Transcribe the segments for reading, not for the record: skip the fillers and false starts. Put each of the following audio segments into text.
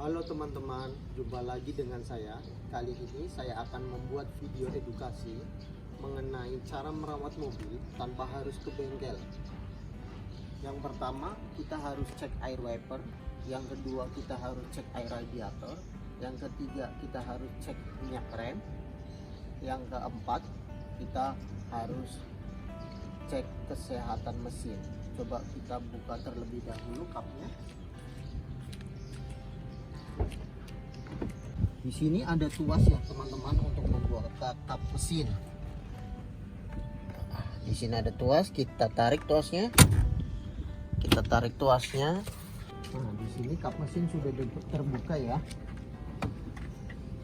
Halo teman-teman, jumpa lagi dengan saya. Kali ini saya akan membuat video edukasi mengenai cara merawat mobil tanpa harus ke bengkel. Yang pertama, kita harus cek air wiper. Yang kedua, kita harus cek air radiator. Yang ketiga, kita harus cek minyak rem. Yang keempat, kita harus cek kesehatan mesin. Coba kita buka terlebih dahulu kapnya. Di sini ada tuas ya teman-teman untuk membuat kap mesin. Di sini ada tuas, kita tarik tuasnya. Nah, di sini kap mesin sudah terbuka ya.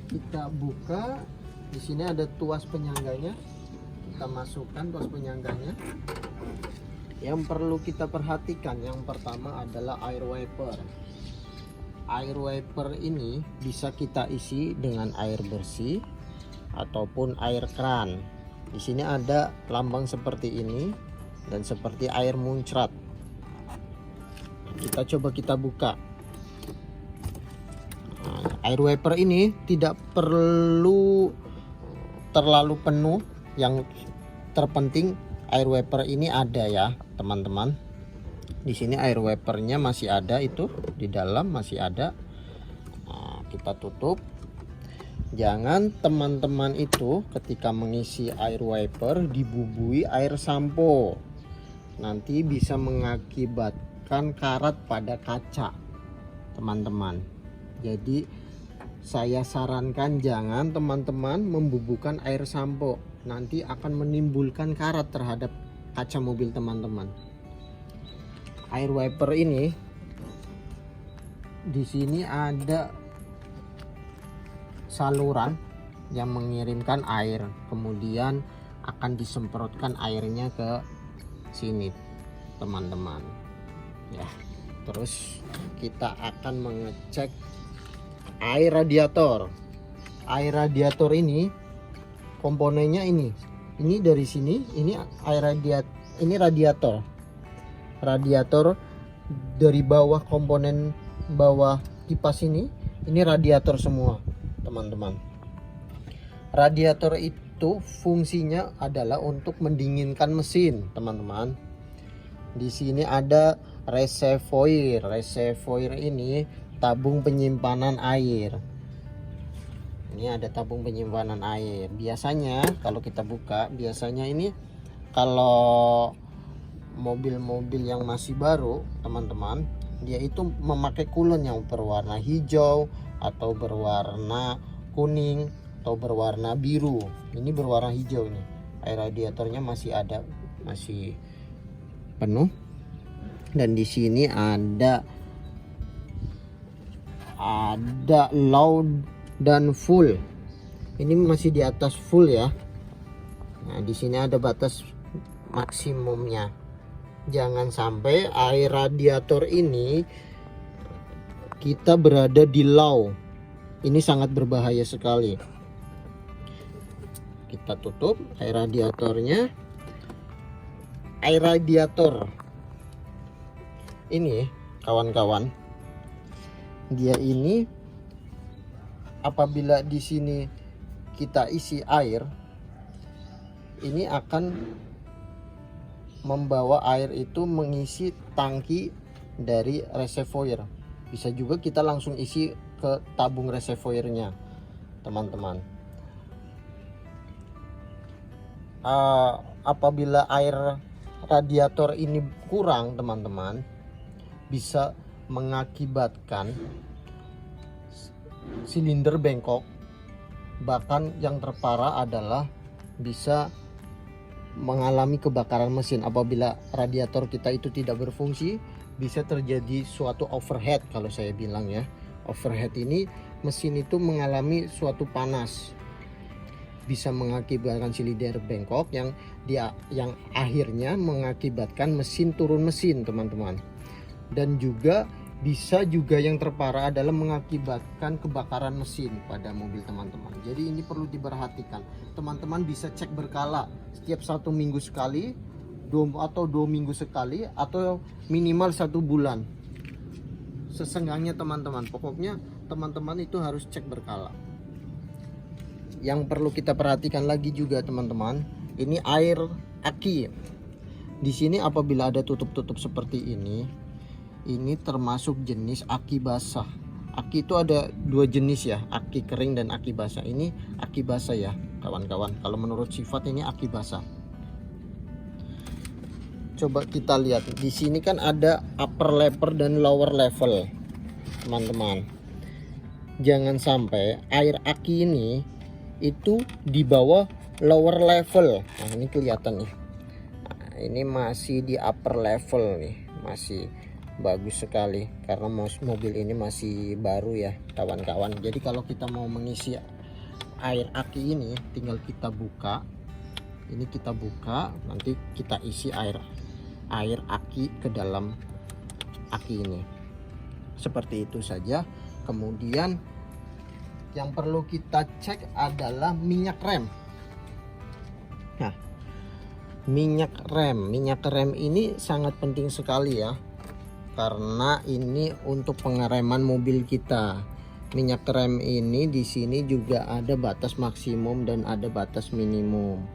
Kita buka. Di sini ada tuas penyangganya. Kita masukkan tuas penyangganya. Yang perlu kita perhatikan yang pertama adalah air wiper. Air wiper ini bisa kita isi dengan air bersih ataupun air keran. Di sini ada lambang seperti ini dan seperti air muncrat. Kita buka. Nah, air wiper ini tidak perlu terlalu penuh. Yang terpenting air wiper ini ada ya, teman-teman. Di sini air wipernya masih ada, itu di dalam masih ada. Nah, kita tutup. Jangan teman-teman itu ketika mengisi air wiper dibubui air sampo. Nanti bisa mengakibatkan karat pada kaca, teman-teman. Jadi saya sarankan jangan teman-teman membubuhkan air sampo. Nanti akan menimbulkan karat terhadap kaca mobil teman-teman. Air wiper ini di sini ada saluran yang mengirimkan air, kemudian akan disemprotkan airnya ke sini teman-teman ya. Terus kita akan mengecek air radiator. Air radiator ini komponennya ini dari sini, ini air radiator dari bawah, komponen bawah kipas ini radiator semua teman-teman. Radiator itu fungsinya adalah untuk mendinginkan mesin teman-teman. Di sini ada reservoir. Reservoir ini tabung penyimpanan air. Ini ada tabung penyimpanan air. Biasanya kalau kita buka, biasanya ini kalau mobil-mobil yang masih baru teman-teman, dia itu memakai coolant yang berwarna hijau atau berwarna kuning atau berwarna biru. Ini berwarna hijau nih. Air radiatornya masih ada, masih penuh. Dan di sini ada low dan full. Ini masih di atas full ya. Nah, di sini ada batas maksimumnya. Jangan sampai air radiator ini kita berada di low. Ini sangat berbahaya sekali. Kita tutup air radiatornya. Air radiator ini kawan-kawan, dia ini apabila di sini kita isi air, ini akan membawa air itu mengisi tangki dari reservoir. Bisa juga kita langsung isi ke tabung reservoirnya teman-teman. Apabila air radiator ini kurang teman-teman, bisa mengakibatkan silinder bengkok. Bahkan yang terparah adalah bisa mengalami kebakaran mesin. Apabila radiator kita itu tidak berfungsi, bisa terjadi suatu overheat. Kalau saya bilang ya, overheat ini mesin itu mengalami suatu panas, bisa mengakibatkan silinder bengkok yang akhirnya mengakibatkan mesin turun mesin teman-teman. Dan juga bisa juga yang terparah adalah mengakibatkan kebakaran mesin pada mobil teman-teman. Jadi ini perlu diperhatikan. Teman-teman bisa cek berkala setiap 1 minggu sekali, atau 2 minggu sekali, atau minimal 1 bulan. Sesenggannya teman-teman. Pokoknya teman-teman itu harus cek berkala. Yang perlu kita perhatikan lagi juga teman-teman, ini air aki. Di sini apabila ada tutup-tutup seperti ini termasuk jenis aki basah. Aki itu ada dua jenis ya, aki kering dan aki basah. Ini aki basah ya kawan-kawan. Kalau menurut sifat ini aki basah. Coba kita lihat di sini kan ada upper level dan lower level, teman-teman. Jangan sampai air aki ini itu di bawah lower level. Nah, ini kelihatan nih. Nah, ini masih di upper level nih, masih bagus sekali karena mobil ini masih baru ya kawan-kawan. Jadi kalau kita mau mengisi air aki ini tinggal kita buka. Ini kita buka, nanti kita isi air aki ke dalam aki ini. Seperti itu saja. Kemudian yang perlu kita cek adalah minyak rem. Nah, minyak rem ini sangat penting sekali ya, karena ini untuk pengereman mobil kita. Minyak rem ini di sini juga ada batas maksimum dan ada batas minimum.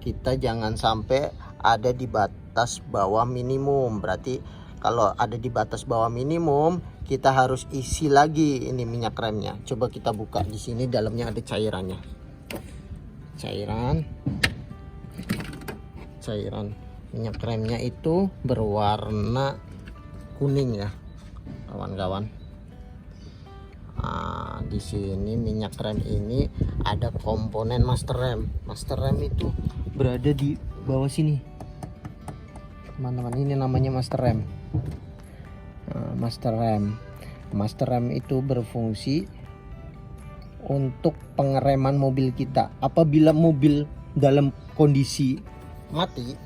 Kita jangan sampai ada di batas bawah minimum. Berarti kalau ada di batas bawah minimum, kita harus isi lagi ini minyak remnya. Coba kita buka, di sini dalamnya ada cairannya. Cairan minyak remnya itu berwarna kuning ya, kawan-kawan. Nah, di sini minyak rem ini ada komponen master rem. Master rem itu berada di bawah sini, teman-teman. Ini namanya master rem. Master rem itu berfungsi untuk pengereman mobil kita. Apabila mobil dalam kondisi mati,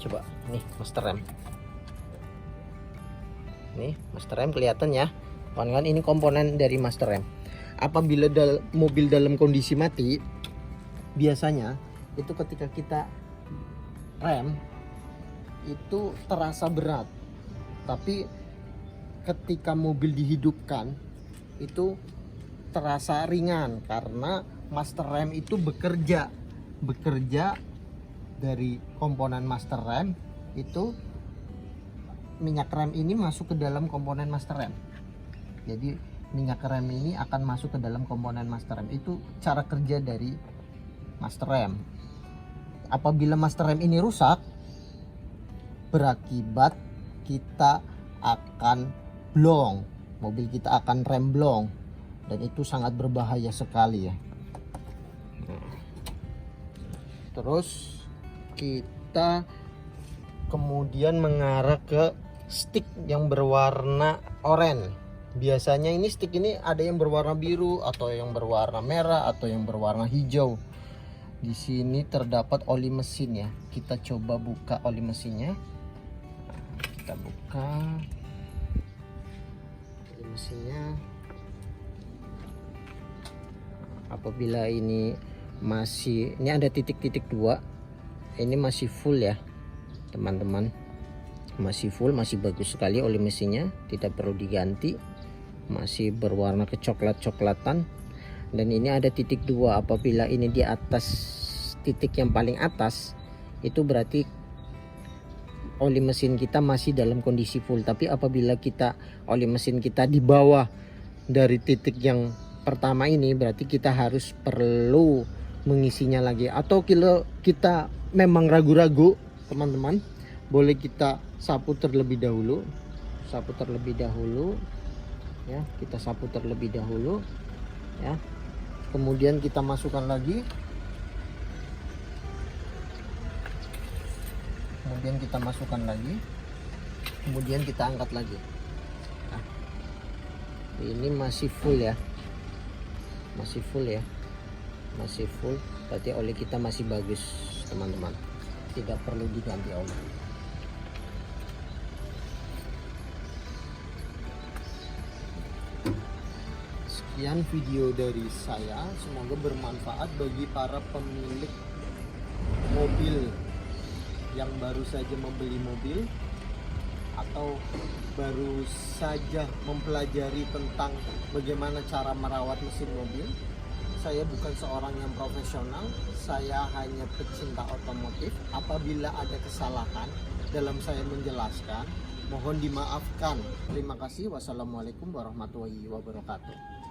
coba nih master rem. Nih master rem kelihatan ya, kawan-kawan. Ini komponen dari master rem. Apabila mobil dalam kondisi mati, biasanya itu ketika kita rem itu terasa berat, tapi ketika mobil dihidupkan itu terasa ringan karena master rem itu bekerja dari komponen master rem. Itu minyak rem ini masuk ke dalam komponen master rem. Jadi minyak rem ini akan masuk ke dalam komponen master rem. Itu cara kerja dari master rem. Apabila master rem ini rusak, berakibat kita akan blong, mobil kita akan remblong, dan itu sangat berbahaya sekali ya. Terus kita kemudian mengarah ke stick yang berwarna oranye. Biasanya ini stick ini ada yang berwarna biru atau yang berwarna merah atau yang berwarna hijau. Di sini terdapat oli mesin ya. Kita coba buka oli mesinnya. Kita buka oli mesinnya. Apabila ini masih, ini ada titik-titik 2, ini masih full ya teman-teman, masih full, masih bagus sekali oli mesinnya, tidak perlu diganti, masih berwarna kecoklat-coklatan. Dan ini ada titik 2, apabila ini di atas titik yang paling atas, itu berarti oli mesin kita masih dalam kondisi full. Tapi apabila oli mesin kita di bawah dari titik yang pertama ini, berarti kita harus perlu mengisinya lagi. Atau kita memang ragu-ragu teman-teman, boleh kita sapu terlebih dahulu. Ya, kita sapu terlebih dahulu ya. Kemudian kita masukkan lagi. Kemudian kita angkat lagi. Nah, ini masih full ya. Masih full, berarti oli kita masih bagus teman-teman, tidak perlu diganti oli. Sekian video dari saya, semoga bermanfaat bagi para pemilik mobil yang baru saja membeli mobil atau baru saja mempelajari tentang bagaimana cara merawat mesin mobil. Saya bukan seorang yang profesional, saya hanya pecinta otomotif. Apabila ada kesalahan dalam saya menjelaskan, mohon dimaafkan. Terima kasih. Wassalamualaikum warahmatullahi wabarakatuh.